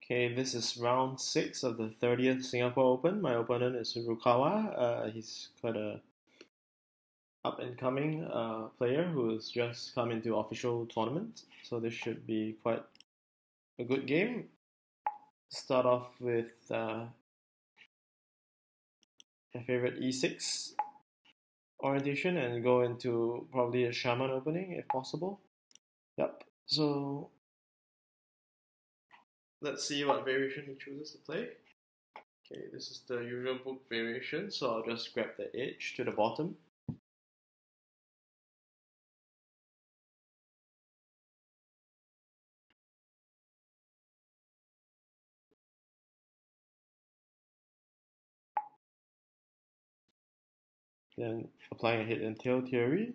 Okay, this is round 6 of the 30th Singapore Open. My opponent is Ruqhawa. He's quite a up and coming player who's just come into official tournament. So this should be quite a good game. Start off with my favorite e6 orientation and go into probably a shaman opening if possible. Yep. So let's see what variation he chooses to play. Okay, this is the usual book variation, so I'll just grab the edge to the bottom. Then applying a head and tail theory.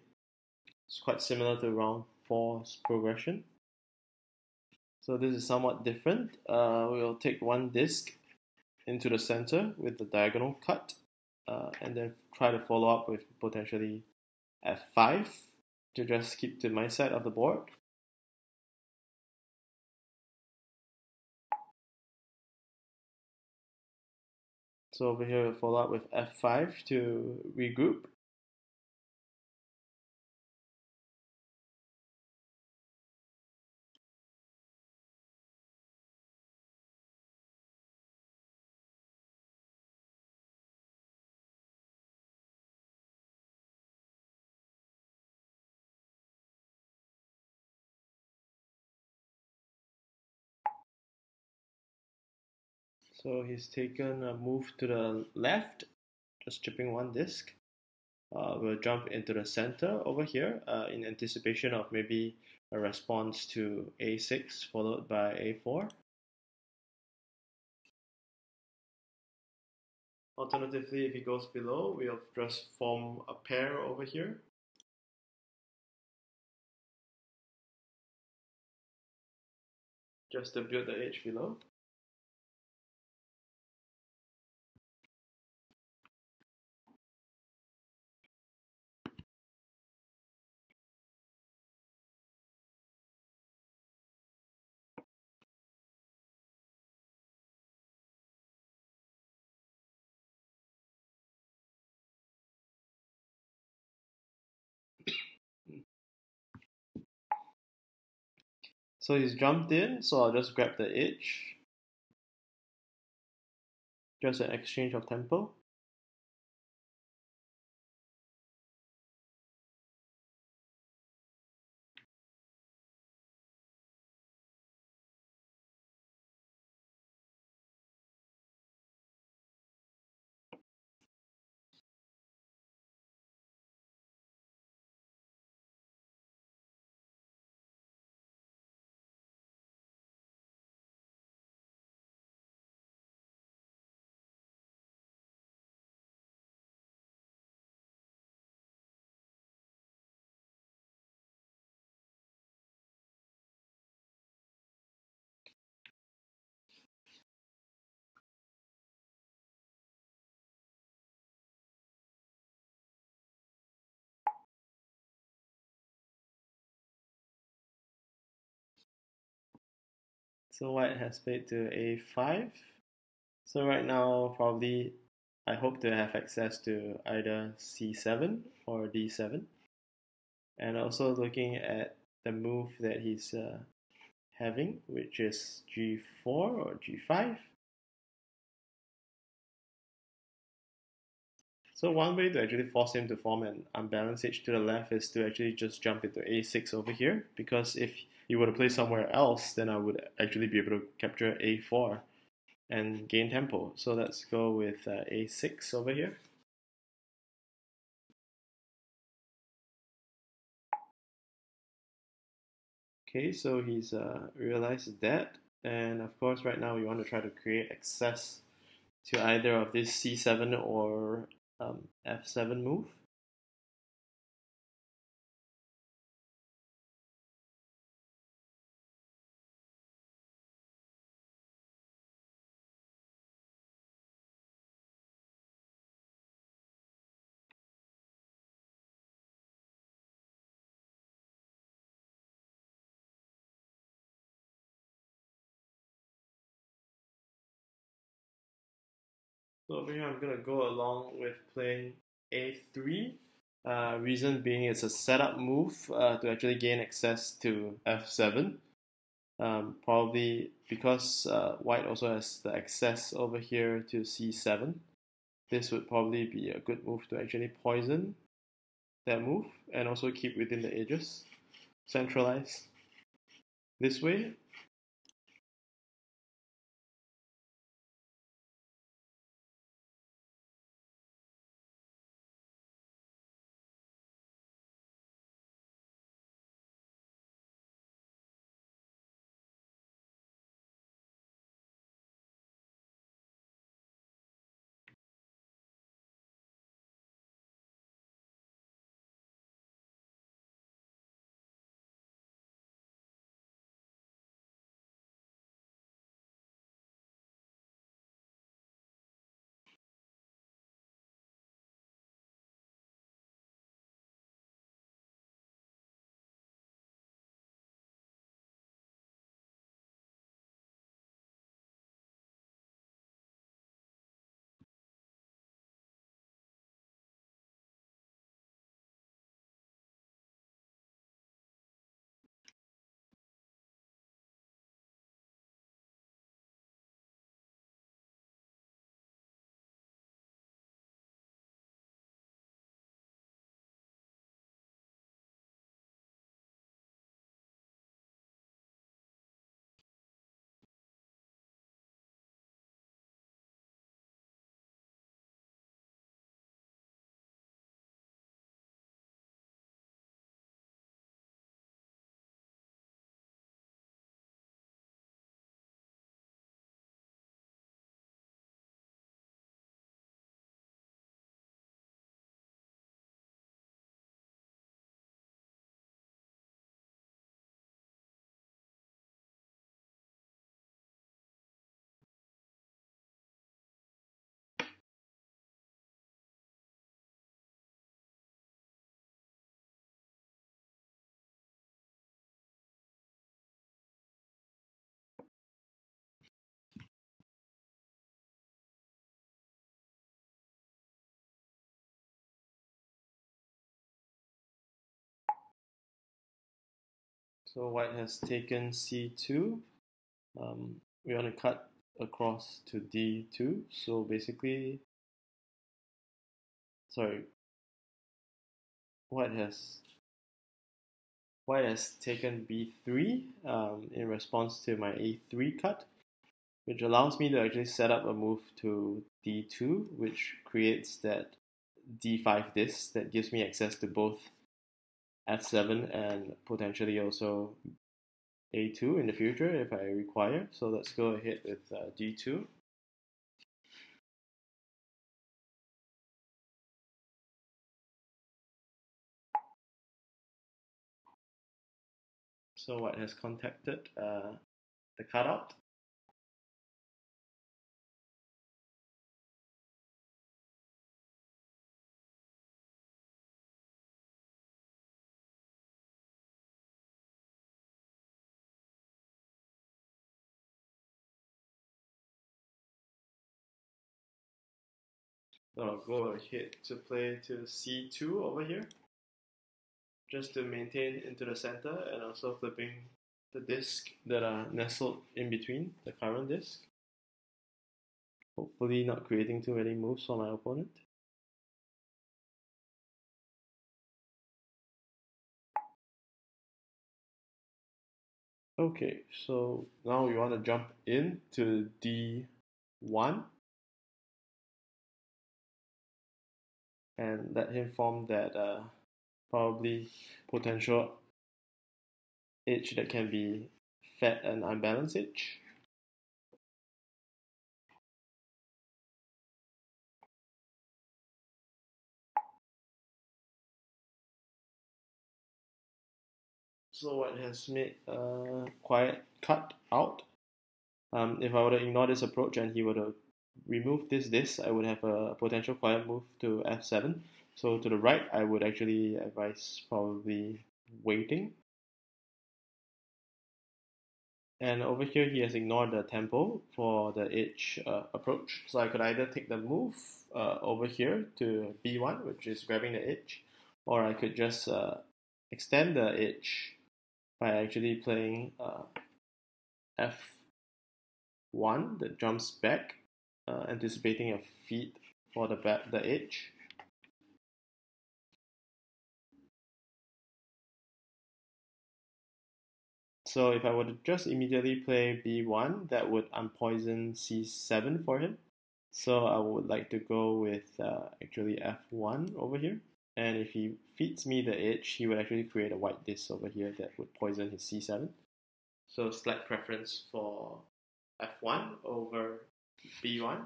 It's quite similar to round 4's progression. So this is somewhat different. We'll take one disc into the center with the diagonal cut, and then try to follow up with potentially f5 to just keep to my side of the board. So over here we'll follow up with f5 to regroup. So he's taken a move to the left, just chipping one disc. We'll jump into the center over here in anticipation of maybe a response to a6 followed by a4. Alternatively, if he goes below, we'll just form a pair over here. Just to build the edge below. So he's jumped in, so I'll just grab the edge. Just an exchange of tempo. So white has played to a5. So right now, probably I hope to have access to either c7 or d7. And also looking at the move that he's having, which is g4 or g5. So one way to actually force him to form an unbalanced edge to the left is to actually just jump into a6 over here, because if he were to play somewhere else, then I would actually be able to capture a4 and gain tempo. So let's go with a6 over here. Okay, so he's realized that, and of course right now we want to try to create access to either of this c7 or f7 move. So over here, I'm going to go along with playing a3. Reason being it's a setup move to actually gain access to f7. Probably because white also has the access over here to c7. This would probably be a good move to actually poison that move and also keep within the edges. Centralize this way. So white has taken c2. We want to cut across to d2. So basically, sorry, white has white has taken b3 in response to my a3 cut, which allows me to actually set up a move to d2, which creates that d5 disc that gives me access to both f7 and potentially also a2 in the future if I require. So let's go ahead with d2. So white has contacted the cutout. So I'll go ahead to play to c2 over here, just to maintain into the center and also flipping the disc that are nestled in between the current disc. Hopefully not creating too many moves for my opponent. Okay, so now we want to jump in to d1 and let him form that probably potential edge that can be fed an unbalanced edge. So white has made a quiet cut out. If I were to ignore this approach and he were to remove this disc, I would have a potential quiet move to f7. So to the right, I would actually advise probably waiting. And over here, he has ignored the tempo for the edge approach. So I could either take the move over here to b1, which is grabbing the edge, or I could just extend the edge by actually playing f1 that jumps back, anticipating a feed for the edge. So if I were to just immediately play b1, that would unpoison c7 for him. So I would like to go with actually f1 over here. And if he feeds me the edge, he would actually create a white disc over here that would poison his c7. So slight preference for f1 over b1.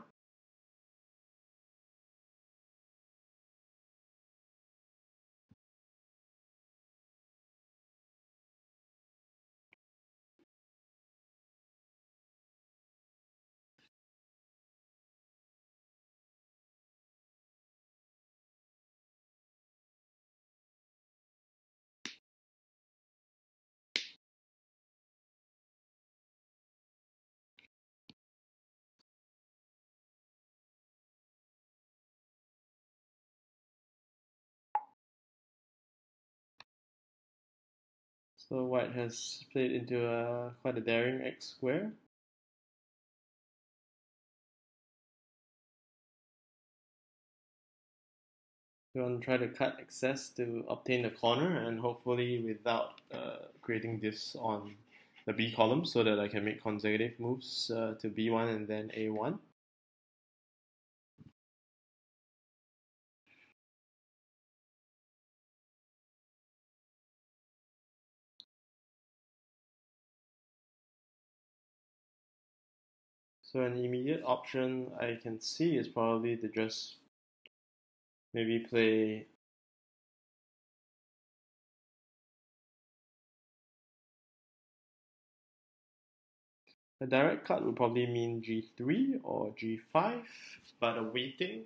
So white has played into quite a daring x square. We want to try to cut excess to obtain the corner, and hopefully without creating this on the B column, so that I can make consecutive moves to B1 and then A1. So an immediate option I can see is probably to just maybe play a direct cut would probably mean G3 or G5, but a waiting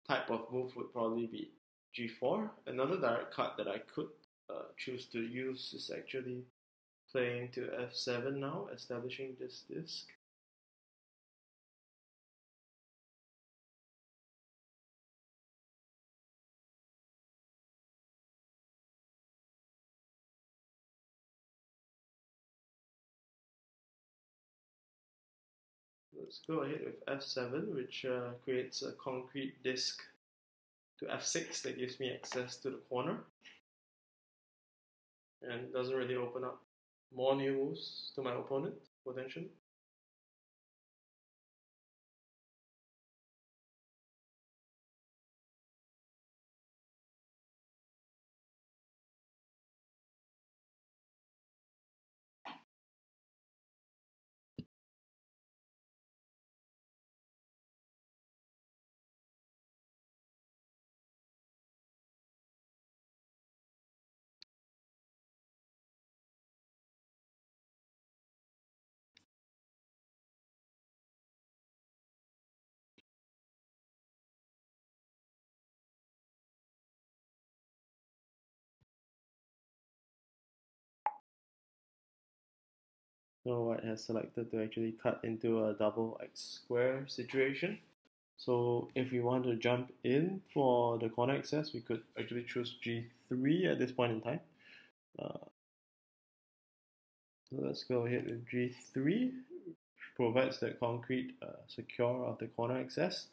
type of move would probably be G4. Another direct cut that I could choose to use is actually playing to F7 now, establishing this disc. Let's go ahead with F7, which creates a concrete disc to F6 that gives me access to the corner and doesn't really open up more new moves to my opponent, potentially. So white has selected to actually cut into a double x square situation. So if we want to jump in for the corner access, we could actually choose G3 at this point in time. So let's go ahead with G3, which provides the concrete secure of the corner access.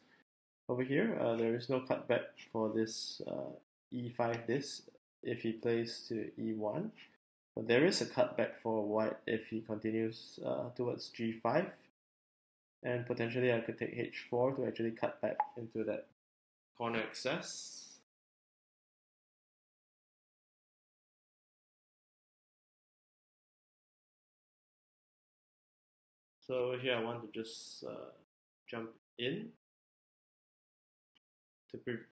Over here, there is no cutback for this E5 disc if he plays to E1. But there is a cutback for white if he continues towards G5. And potentially I could take H4 to actually cut back into that corner access. So here I want to just jump in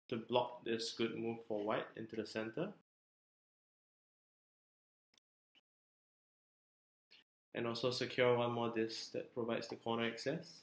to block this good move for white into the center. And also secure one more disc that provides the corner access.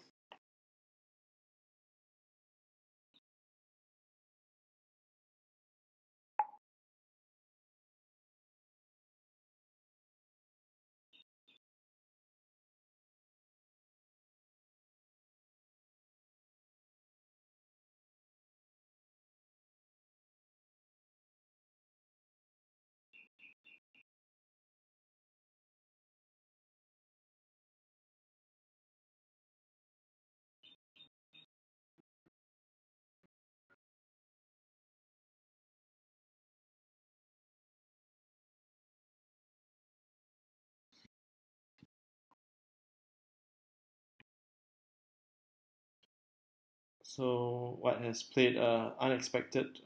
So white has played an unexpected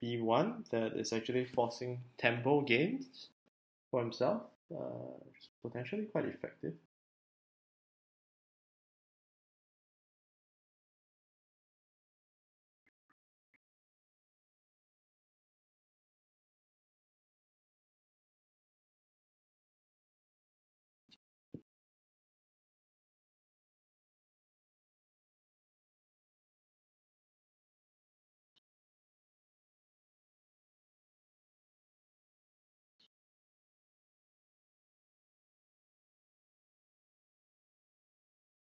b1 that is actually forcing tempo gains for himself, which is potentially quite effective.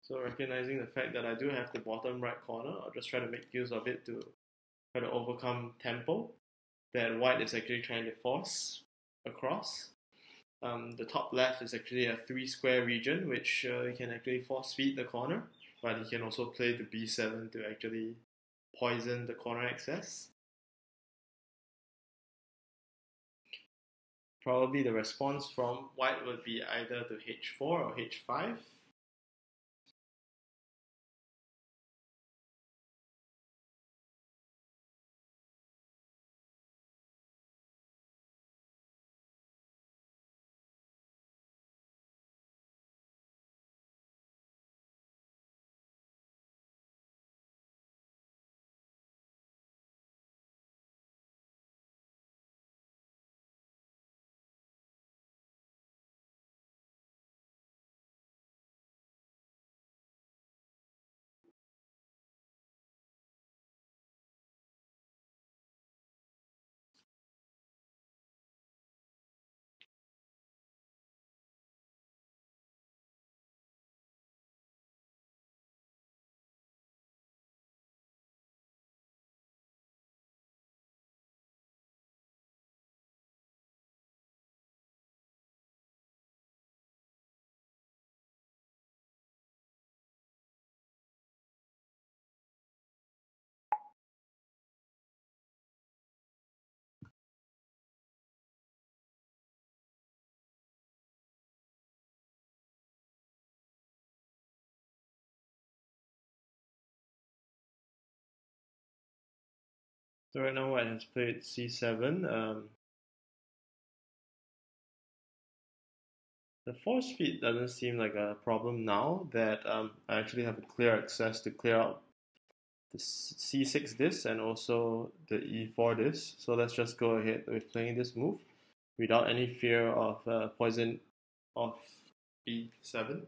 So recognizing the fact that I do have the bottom right corner, I'll just try to make use of it to try to overcome tempo that white is actually trying to force across. The top left is actually a 3 square region, which you can actually force feed the corner, but you can also play the b7 to actually poison the corner access. Probably the response from white would be either to h4 or h5. So right now white has played c7. The force feed doesn't seem like a problem now that I actually have a clear access to clear out the c6 disc and also the e4 disc. So let's just go ahead with playing this move without any fear of poison of b7.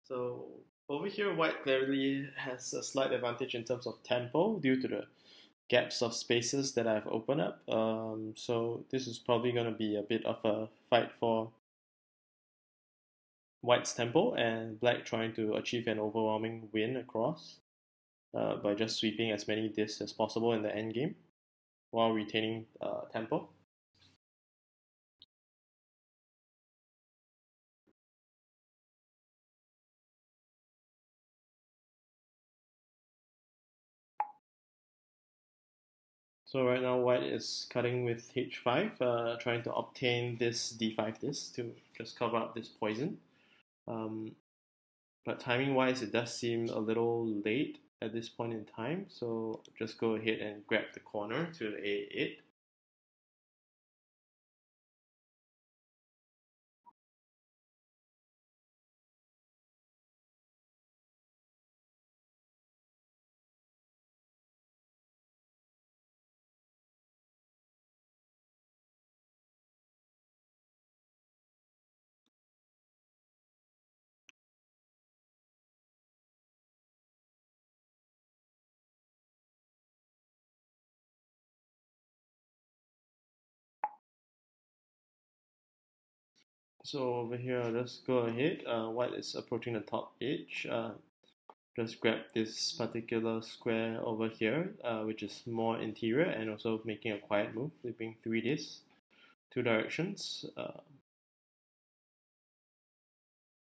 So over here, white clearly has a slight advantage in terms of tempo due to the gaps of spaces that I've opened up. So this is probably going to be a bit of a fight for white's tempo and black trying to achieve an overwhelming win across by just sweeping as many discs as possible in the endgame while retaining tempo. So right now white is cutting with h5, trying to obtain this d5 disc to just cover up this poison. Um, but timing wise, it does seem a little late at this point in time, so just go ahead and grab the corner to a8. So over here, I'll just go ahead. White is approaching the top edge. Just grab this particular square over here, which is more interior and also making a quiet move, flipping 3 discs, 2 directions.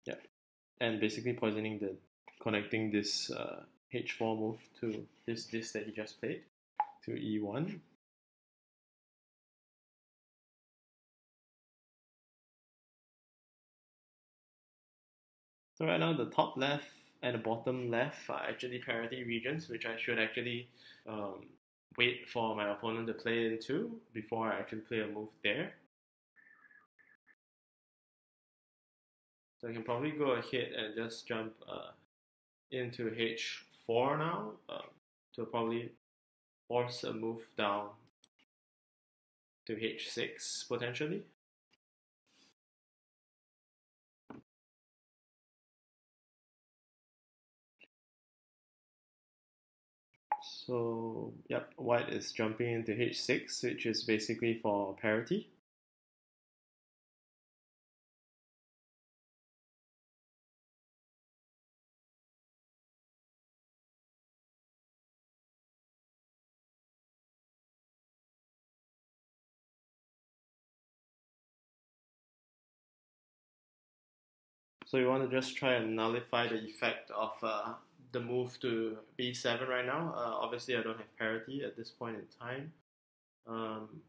Yeah, and basically poisoning the connecting this h4 move to this disc that he just played to e1. So right now the top left and the bottom left are actually parity regions, which I should actually um, wait for my opponent to play into before I actually play a move there. So I can probably go ahead and just jump into h4 now to probably force a move down to h6 potentially. So, yep, white is jumping into h6, which is basically for parity. So you want to just try and nullify the effect of the move to b7 right now. Obviously, I don't have parity at this point in time. Um,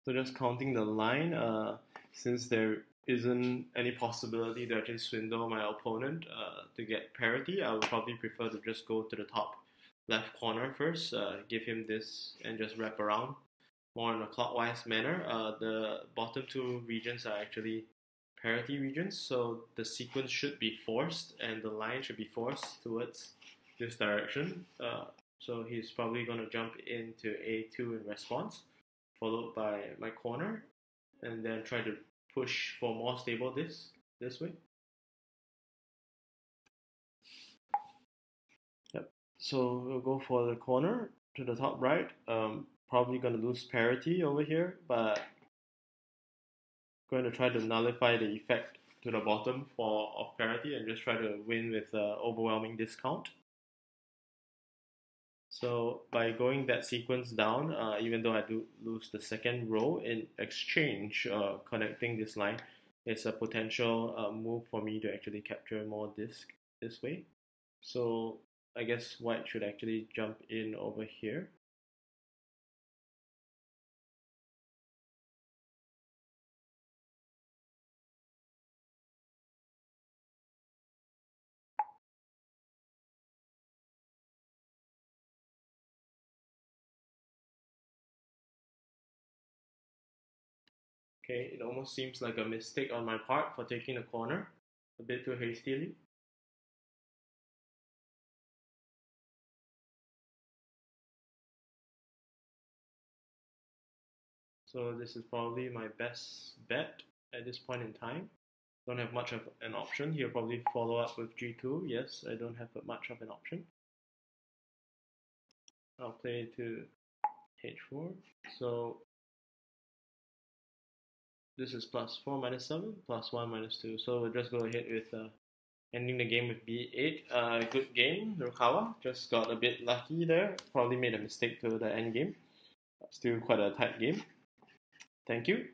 so just counting the line, since there isn't any possibility to actually swindle my opponent to get parity, I would probably prefer to just go to the top left corner first, give him this, and just wrap around more in a clockwise manner. The bottom two regions are actually parity regions, so the sequence should be forced and the line should be forced towards this direction. So he's probably going to jump into A2 in response, followed by my corner, and then try to push for more stable this way. Yep. So we'll go for the corner to the top right. Probably going to lose parity over here, but going to try to nullify the effect to the bottom for of parity and just try to win with overwhelming discount. So by going that sequence down, even though I do lose the second row in exchange, connecting this line, it's a potential move for me to actually capture more disk this way. So I guess white should actually jump in over here. Okay, it almost seems like a mistake on my part for taking a corner a bit too hastily. So this is probably my best bet at this point in time. Don't have much of an option. He'll probably follow up with G2. Yes, I don't have much of an option. I'll play to H4. So this is +4 -7, +1 -2. So we'll just go ahead with ending the game with B8. Good game, ruqhawa. Just got a bit lucky there. Probably made a mistake to the end game. Still quite a tight game. Thank you.